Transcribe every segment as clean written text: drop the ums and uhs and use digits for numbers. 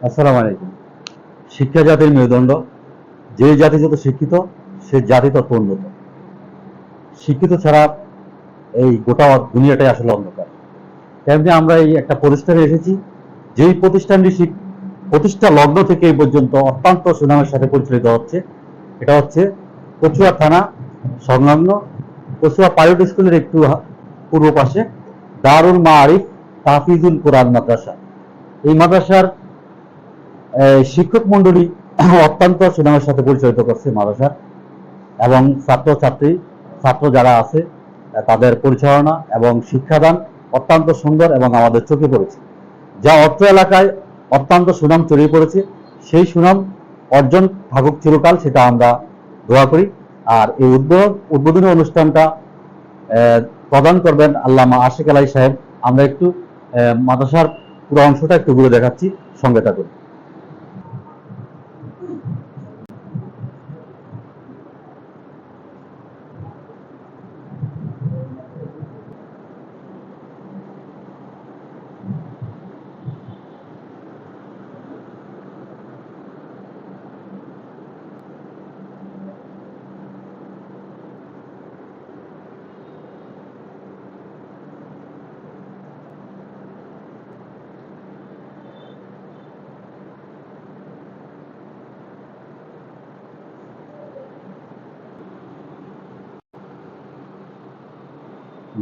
আসসালামু আলাইকুম। শিক্ষা জাতির মেরুদণ্ড। যে জাতি যত শিক্ষিত, সে জাতি তত উন্নত। শিক্ষিত ছাড়া এই গোটা দুনিয়াটাই আসলে অন্ধকার। তেমনি আমরা এই একটা প্রতিষ্ঠানে এসেছি, যেই প্রতিষ্ঠানটি প্রতিষ্ঠা লগ্ন থেকে এই পর্যন্ত অত্যন্ত সুনামের সাথে পরিচালিত হচ্ছে। এটা হচ্ছে কচুয়া থানা সংলগ্ন কচুয়া পাইলট স্কুলের একটু পূর্ব পাশে দারুল মাআরিফ তাহফিজুল কোরআন মাদ্রাসা। এই মাদ্রাসার শিক্ষক মন্ডলী অত্যন্ত সুনামের সাথে পরিচালিত করছে মাদ্রাসা, এবং ছাত্র যারা আছে তাদের পরিচালনা এবং শিক্ষাদান অত্যন্ত সুন্দর এবং আমাদের চোখে পড়েছে। যা অত্র এলাকায় অত্যন্ত সুনাম ছড়িয়ে পড়েছে, সেই সুনাম অর্জন থাকুক চিরকাল, সেটা আমরা দোয়া করি। আর এই উদ্বোধনী অনুষ্ঠানটা প্রদান করবেন আল্লামা আশিক আলাই সাহেব। আমরা একটু মাদ্রাসার পুরো অংশটা একটু ঘুরে দেখাচ্ছি, সঙ্গে থাকুন।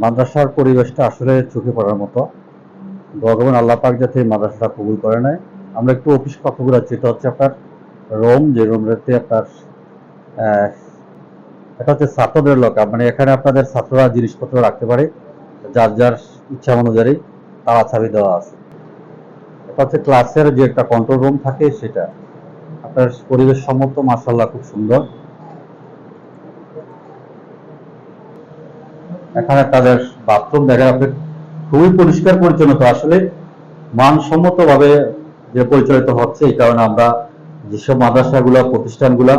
মাদ্রাসার পরিবেশটা আসলে চোখে পড়ার মতো। ভগবান আল্লাহ পাক যাতে মাদ্রাসাটা কবুল করে নেয়। আমরা একটু অফিস কক্ষ ঘুরাচ্ছি। এটা হচ্ছে আপনার রুম, যে রুমটাতে আপনার আহ, এটা হচ্ছে ছাত্রদের লকার, মানে এখানে আপনাদের ছাত্ররা জিনিসপত্র রাখতে পারে যার যার ইচ্ছা অনুযায়ী। তালা চাবি দেওয়া আছে। এটা হচ্ছে ক্লাসের যে একটা কন্ট্রোল রুম থাকে, সেটা আপনার পরিবেশ সম্মত, মাশাআল্লাহ খুব সুন্দর। এখানে তাদের বাথরুম দেখেন আপনি, খুবই পরিষ্কার পরিচ্ছন্নতা। আসলে মানসম্মত ভাবে যে পরিচালিত হচ্ছে, এই কারণে আমরা যেসব মাদ্রাসাগুলো প্রতিষ্ঠানগুলো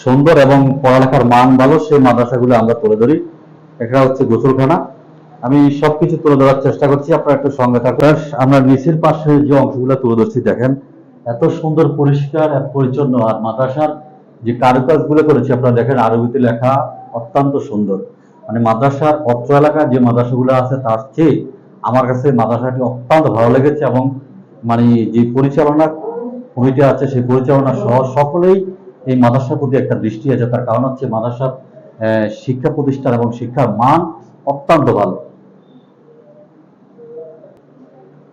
সুন্দর এবং পড়ালেখার মান ভালো, সেই মাদ্রাসাগুলো আমরা তুলে ধরি। এটা হচ্ছে গোসলখানা। আমি সবকিছু তুলে ধরার চেষ্টা করছি, আপনারা একটু সঙ্গে থাকুন। আমরা নিচের পাশে যে অংশগুলো তুলে ধরছি দেখেন, এত সুন্দর পরিষ্কার আর পরিচ্ছন্ন। আর মাদ্রাসার যে কারুকাজগুলো করেছে আপনারা দেখেন, আরবিতে লেখা, অত্যন্ত সুন্দর। মানে মাদ্রাসার অত্র এলাকার যে মাদ্রাসাগুলো আছে তার চেয়ে আমার কাছে মাদ্রাসাটি অত্যন্ত ভালো লেগেছে। এবং মানে যে পরিচালনা কমিটি আছে, সেই পরিচালনা সহ সকলেই এই মাদ্রাসার প্রতি একটা দৃষ্টি আছে। তার কারণ হচ্ছে মাদ্রাসার শিক্ষা প্রতিষ্ঠান এবং শিক্ষার মান অত্যন্ত ভালো।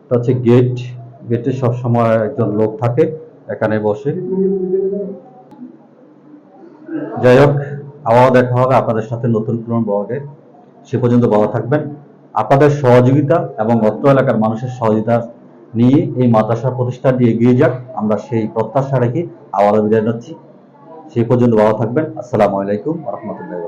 এটা হচ্ছে গেট। গেটে সবসময় একজন লোক থাকে এখানে বসে। যাই হোক, আবার দেখা হবে আপনাদের সাথে নতুন কোনো ব্লগে। সে পর্যন্ত ভালো থাকবেন। আপনাদের সহযোগিতা এবং অত্র এলাকার মানুষের সহযোগিতা নিয়ে এই মাদ্রাসা প্রতিষ্ঠানটি এগিয়ে যাক, আমরা সেই প্রত্যাশা রেখে আবারও বিদায় নিচ্ছি। সেই পর্যন্ত ভালো থাকবেন। আসসালামু আলাইকুম ওয়া রাহমাতুল্লাহি।